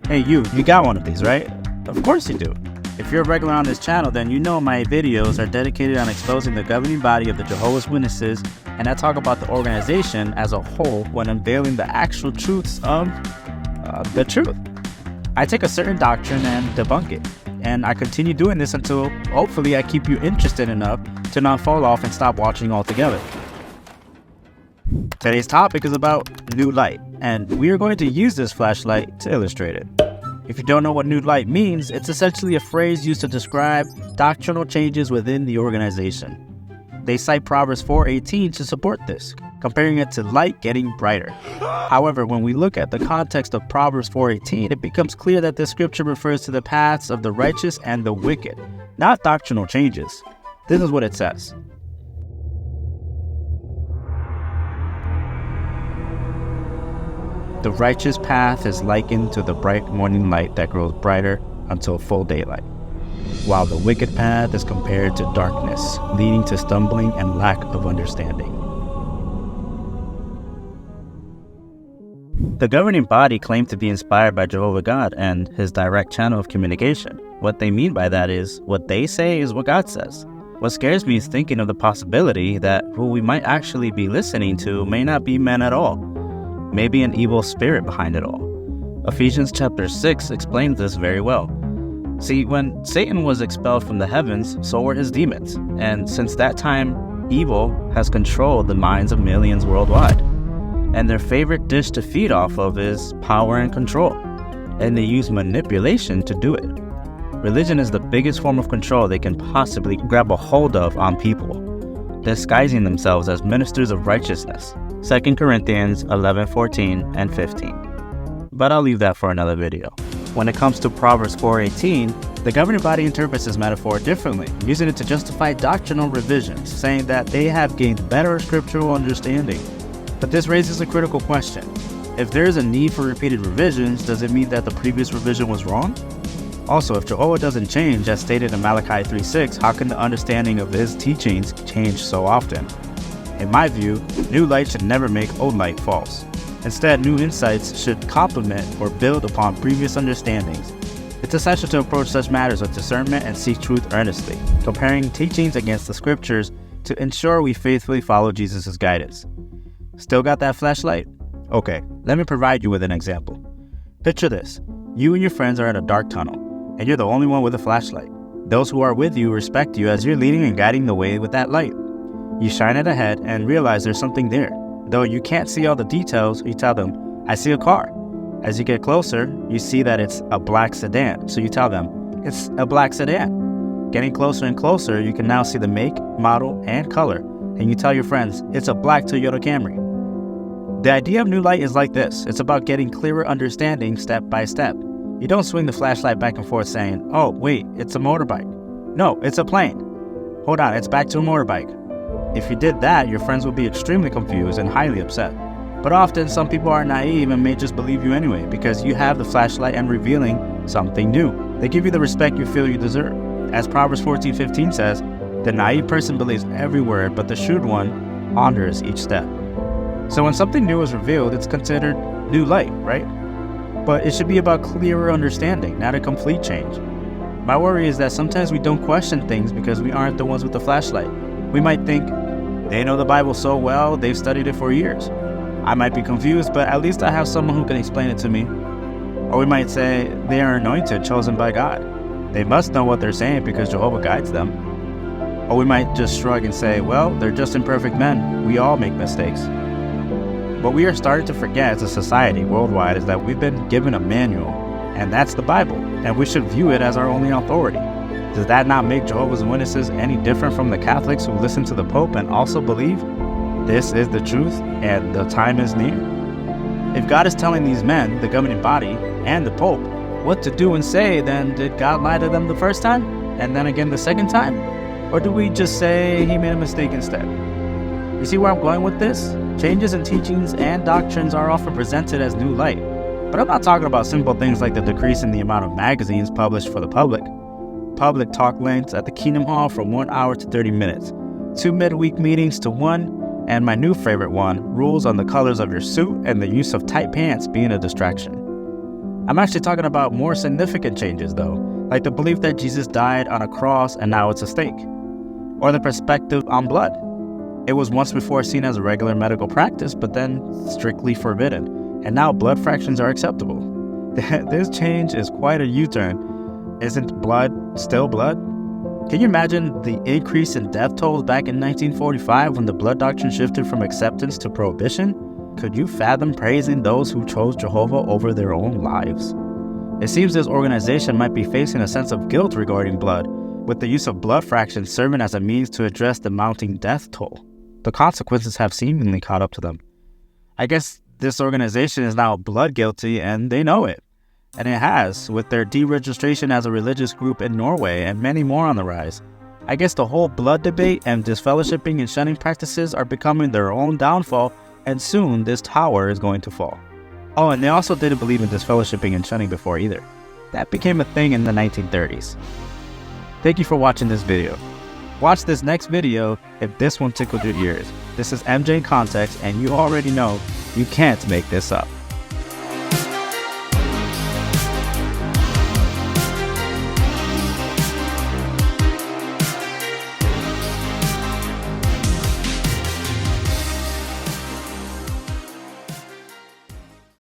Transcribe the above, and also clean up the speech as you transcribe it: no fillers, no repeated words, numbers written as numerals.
Hey you got one of these, right? Of course you do. If you're a regular on this channel, then you know my videos are dedicated on exposing the governing body of the Jehovah's Witnesses, and I talk about the organization as a whole when unveiling the actual truths of the truth. I take a certain doctrine and debunk it, and I continue doing this until hopefully I keep you interested enough to not fall off and stop watching altogether. Today's topic is about new light, and we are going to use this flashlight to illustrate it. If you don't know what new light means, it's essentially a phrase used to describe doctrinal changes within the organization. They cite Proverbs 4:18 to support this, comparing it to light getting brighter. However, when we look at the context of Proverbs 4:18, it becomes clear that this scripture refers to the paths of the righteous and the wicked, not doctrinal changes. This is what it says. The righteous path is likened to the bright morning light that grows brighter until full daylight, while the wicked path is compared to darkness, leading to stumbling and lack of understanding. The governing body claimed to be inspired by Jehovah God and his direct channel of communication. What they mean by that is, what they say is what God says. What scares me is thinking of the possibility that who we might actually be listening to may not be men at all. Maybe an evil spirit behind it all. Ephesians chapter 6 explains this very well. See, when Satan was expelled from the heavens, so were his demons. And since that time, evil has controlled the minds of millions worldwide. And their favorite dish to feed off of is power and control. And they use manipulation to do it. Religion is the biggest form of control they can possibly grab a hold of on people, disguising themselves as ministers of righteousness. 2 Corinthians 11:14 and 15. But I'll leave that for another video. When it comes to Proverbs 4:18, the governing body interprets this metaphor differently, using it to justify doctrinal revisions, saying that they have gained better scriptural understanding. But this raises a critical question. If there is a need for repeated revisions, does it mean that the previous revision was wrong? Also, if Jehovah doesn't change, as stated in Malachi 3:6, how can the understanding of his teachings change so often? In my view, new light should never make old light false. Instead, new insights should complement or build upon previous understandings. It's essential to approach such matters with discernment and seek truth earnestly, comparing teachings against the scriptures to ensure we faithfully follow Jesus' guidance. Still got that flashlight? Okay, let me provide you with an example. Picture this. You and your friends are in a dark tunnel, and you're the only one with a flashlight. Those who are with you respect you as you're leading and guiding the way with that light. You shine it ahead and realize there's something there. Though you can't see all the details, you tell them, "I see a car." As you get closer, you see that it's a black sedan, so you tell them, "It's a black sedan." Getting closer and closer, you can now see the make, model, and color, and you tell your friends, "It's a black Toyota Camry." The idea of new light is like this. It's about getting clearer understanding step by step. You don't swing the flashlight back and forth saying, "Oh, wait, it's a motorbike." "No, it's a plane." "Hold on, it's back to a motorbike." If you did that, your friends will be extremely confused and highly upset. But often, some people are naive and may just believe you anyway because you have the flashlight and revealing something new. They give you the respect you feel you deserve. As Proverbs 14:15 says, "The naive person believes every word, but the shrewd one ponders each step." So when something new is revealed, it's considered new light, right? But it should be about clearer understanding, not a complete change. My worry is that sometimes we don't question things because we aren't the ones with the flashlight. We might think, they know the Bible so well, they've studied it for years. I might be confused, but at least I have someone who can explain it to me. Or we might say, they are anointed, chosen by God. They must know what they're saying because Jehovah guides them. Or we might just shrug and say, well, they're just imperfect men. We all make mistakes. What we are starting to forget as a society worldwide is that we've been given a manual, and that's the Bible, and we should view it as our only authority. Does that not make Jehovah's Witnesses any different from the Catholics who listen to the Pope and also believe this is the truth and the time is near? If God is telling these men, the governing body, and the Pope, what to do and say, then did God lie to them the first time, and then again the second time? Or do we just say he made a mistake instead? You see where I'm going with this? Changes in teachings and doctrines are often presented as new light. But I'm not talking about simple things like the decrease in the amount of magazines published for the public. Public talk lengths at the Kingdom Hall from 1 hour to 30 minutes. 2 midweek meetings to 1, and my new favorite one, rules on the colors of your suit and the use of tight pants being a distraction. I'm actually talking about more significant changes though, like the belief that Jesus died on a cross and now it's a stake, or the perspective on blood. It was once before seen as a regular medical practice, but then strictly forbidden, and now blood fractions are acceptable. This change is quite a U-turn. Isn't blood still blood? Can you imagine the increase in death tolls back in 1945 when the blood doctrine shifted from acceptance to prohibition? Could you fathom praising those who chose Jehovah over their own lives? It seems this organization might be facing a sense of guilt regarding blood, with the use of blood fractions serving as a means to address the mounting death toll. The consequences have seemingly caught up to them. I guess this organization is now blood guilty and they know it. And it has, with their deregistration as a religious group in Norway and many more on the rise. I guess the whole blood debate and disfellowshipping and shunning practices are becoming their own downfall, and soon this tower is going to fall. Oh, and they also didn't believe in disfellowshipping and shunning before either. That became a thing in the 1930s. Thank you for watching this video. Watch this next video if this one tickled your ears. This is MJ in Context, and you already know you can't make this up.